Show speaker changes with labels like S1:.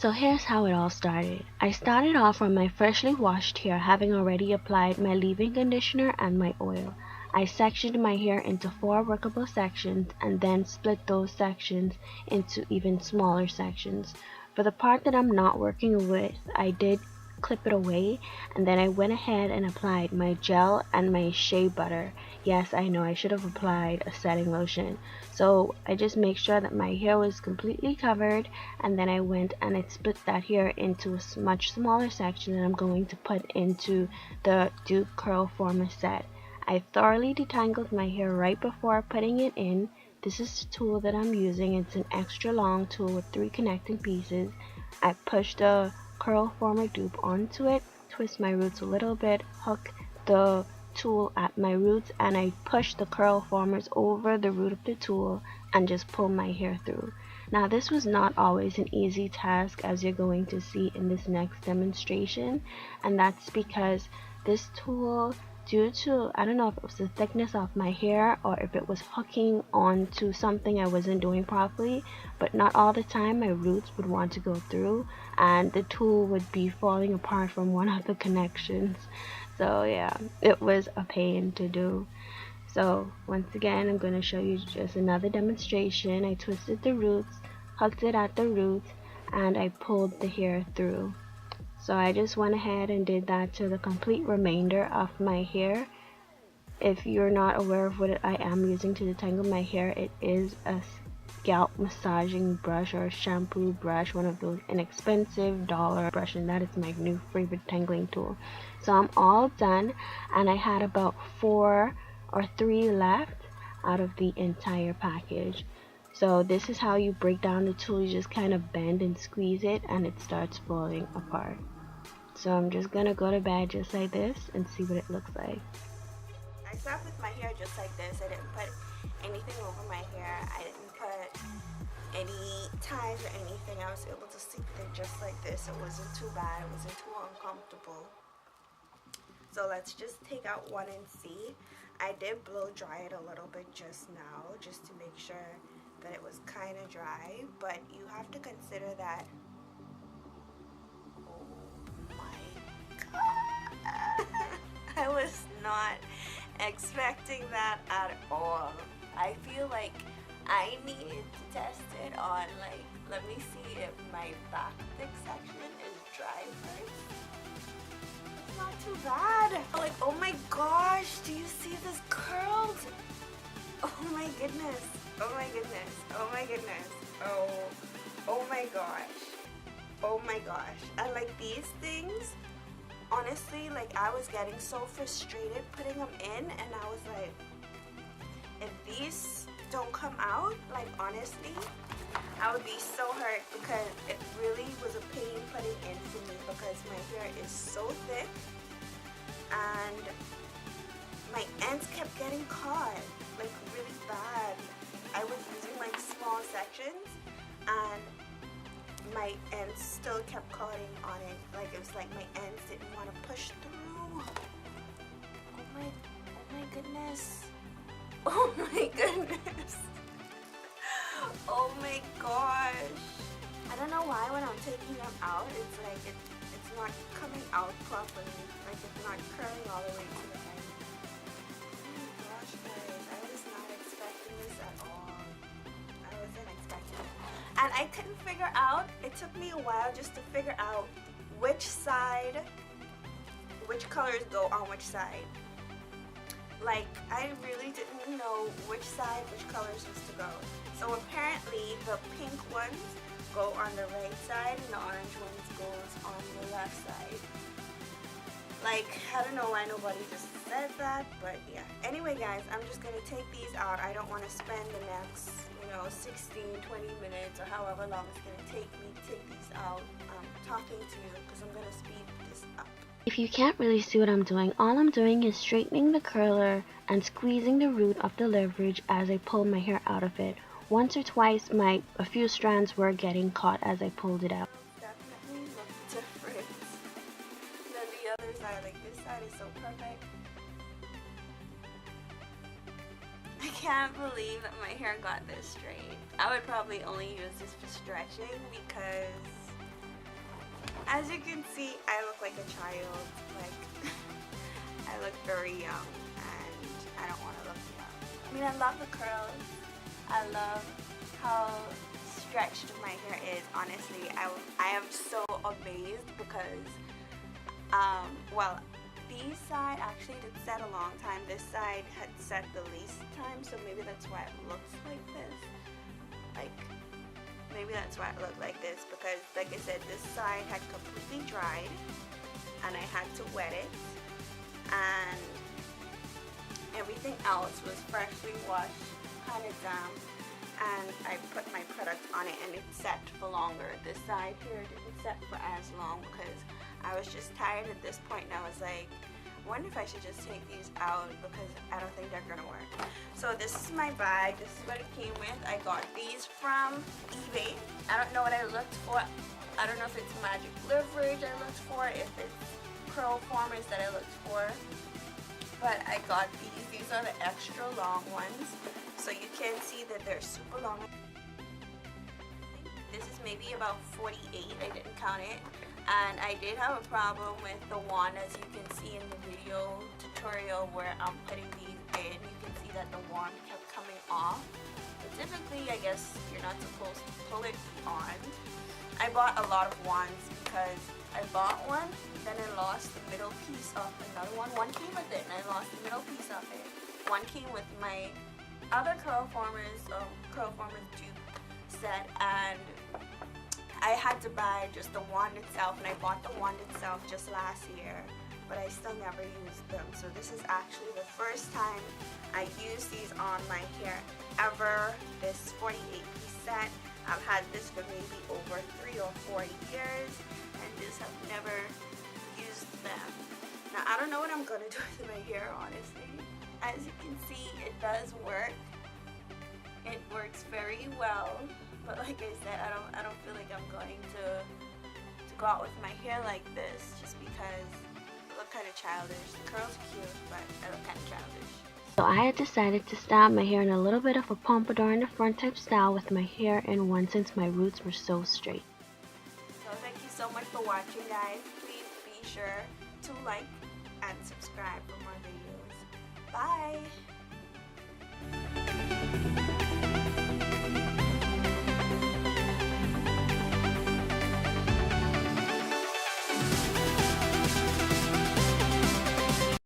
S1: So here's how it all started. I started off from my freshly washed hair, having already applied my leave-in conditioner and my oil. I sectioned my hair into 4 workable sections and then split those sections into even smaller sections. For the part that I'm not working with, I did clip it away, and then I went ahead and applied my gel and my shea butter. Yes, I know I should have applied a setting lotion. So I just make sure that my hair was completely covered, and then I went and I split that hair into a much smaller section that I'm going to put into the Dupe Curlformer set. I thoroughly detangled my hair right before putting it in. This is the tool that I'm using. It's an extra long tool with 3 connecting pieces. I pushed the Curlformer dupe onto it, twist my roots a little bit, hook the tool at my roots, and I push the Curlformers over the root of the tool and just pull my hair through. Now this was not always an easy task, as you're going to see in this next demonstration, and that's because this tool, due to, I don't know if it was the thickness of my hair or if it was hooking onto something I wasn't doing properly, but not all the time my roots would want to go through and the tool would be falling apart from one of the connections. So yeah, it was a pain to do. So once again, I'm going to show you just another demonstration. I twisted the roots, hooked it at the roots, and I pulled the hair through. So I just went ahead and did that to the complete remainder of my hair. If you're not aware of what I am using to detangle my hair, it is a scalp massaging brush or a shampoo brush, one of those inexpensive dollar brushes, and that is my new favorite tangling tool. So I'm all done, and I had about 4 or 3 left out of the entire package. So this is how you break down the tool. You just kind of bend and squeeze it and it starts falling apart. So I'm just gonna go to bed just like this and see what it looks like.
S2: I slept with my hair just like this. I didn't put anything over my hair. I didn't put any ties or anything. I was able to sleep there just like this. It wasn't too bad. It wasn't too uncomfortable. So let's just take out one and see. I did blow dry it a little bit just now, just to make sure that it was kind of dry. But you have to consider that. I was not expecting that at all. I feel like I needed to test it on, like, let me see if my back thick section is dry first. It's not too bad. Like, oh my gosh, do you see this curled? Oh my goodness. Oh my goodness. Oh my goodness. Oh my gosh. Oh my gosh. And like these things, honestly, like I was getting so frustrated putting them in, and I was like, if these don't come out, like honestly, I would be so hurt, because it really was a pain putting in for me, because my hair is so thick and my ends kept getting caught, like really bad. I was using like small sections and my ends still kept cutting on it. Like it was like my ends didn't want to push through. Oh my goodness. Oh my goodness. Oh my gosh. I don't know why when I'm taking them out, it's like it's not coming out properly. Like it's not curling all the way to the end. Oh my gosh, guys. I was not expecting this at all. I wasn't expecting it. And I couldn't figure out, it took me a while just to figure out which side, which colors go on which side. Like, I really didn't know which side, which colors was to go. So apparently the pink ones go on the right side and the orange ones goes on the left side. Like, I don't know why nobody just said that, but yeah. Anyway guys, I'm just gonna take these out. I don't want to spend the next, 16, 20 minutes or however long it's gonna take me to take these out talking to you, because I'm gonna speed this up.
S1: If you can't really see what I'm doing, all I'm doing is straightening the curler and squeezing the root of the leverage as I pull my hair out of it. Once or twice, a few strands were getting caught as I pulled it out.
S2: Definitely look different than the other side. Like this side is so perfect. I can't believe that my hair got this straight. I would probably only use this for stretching, because As you can see, I look like a child. Like, I look very young, and I don't want to look young. I mean, I love the curls. I love how stretched my hair is. Honestly, I am so amazed because, well, these side actually did set a long time. This side had set the least time, so maybe that's why it looks like this. Like, maybe that's why it looked like this, because like I said, this side had completely dried and I had to wet it, and everything else was freshly washed, kind of damp, and I put my product on it and it set for longer. This side here didn't set for as long because I was just tired at this point, and I was like, I wonder if I should just take these out because I don't think they're gonna work. So this is my bag. This is what it came with. I got these from eBay. I don't know what I looked for. I don't know if it's magic leverage I looked for, if it's Curlformers that I looked for. But I got these. These are the extra long ones. So you can see that they're super long. This is maybe about 48. I didn't count it. And I did have a problem with the wand, as you can see in the video tutorial where I'm putting these in. You can see that the wand kept coming off. But typically, I guess you're not supposed to pull it on. I bought a lot of wands because I bought one, then I lost the middle piece of another one. One came with it and I lost the middle piece of it. One came with my other Curlformers Dupe set, and I had to buy just the wand itself, and I bought the wand itself just last year, but I still never used them. So this is actually the first time I used these on my hair ever. This 48-piece set. I've had this for maybe over 3 or 4 years, and just have never used them. Now I don't know what I'm gonna do with my hair, honestly. As you can see, it does work. It works very well. But like I said, I don't feel like I'm going to go out with my hair like this, just because I look kind of childish. The curls are cute, but I look kind of childish.
S1: So I had decided to style my hair in a little bit of a pompadour in the front type style with my hair in one, since my roots were so straight.
S2: So thank you so much for watching, guys. Please be sure to like and subscribe for more videos. Bye!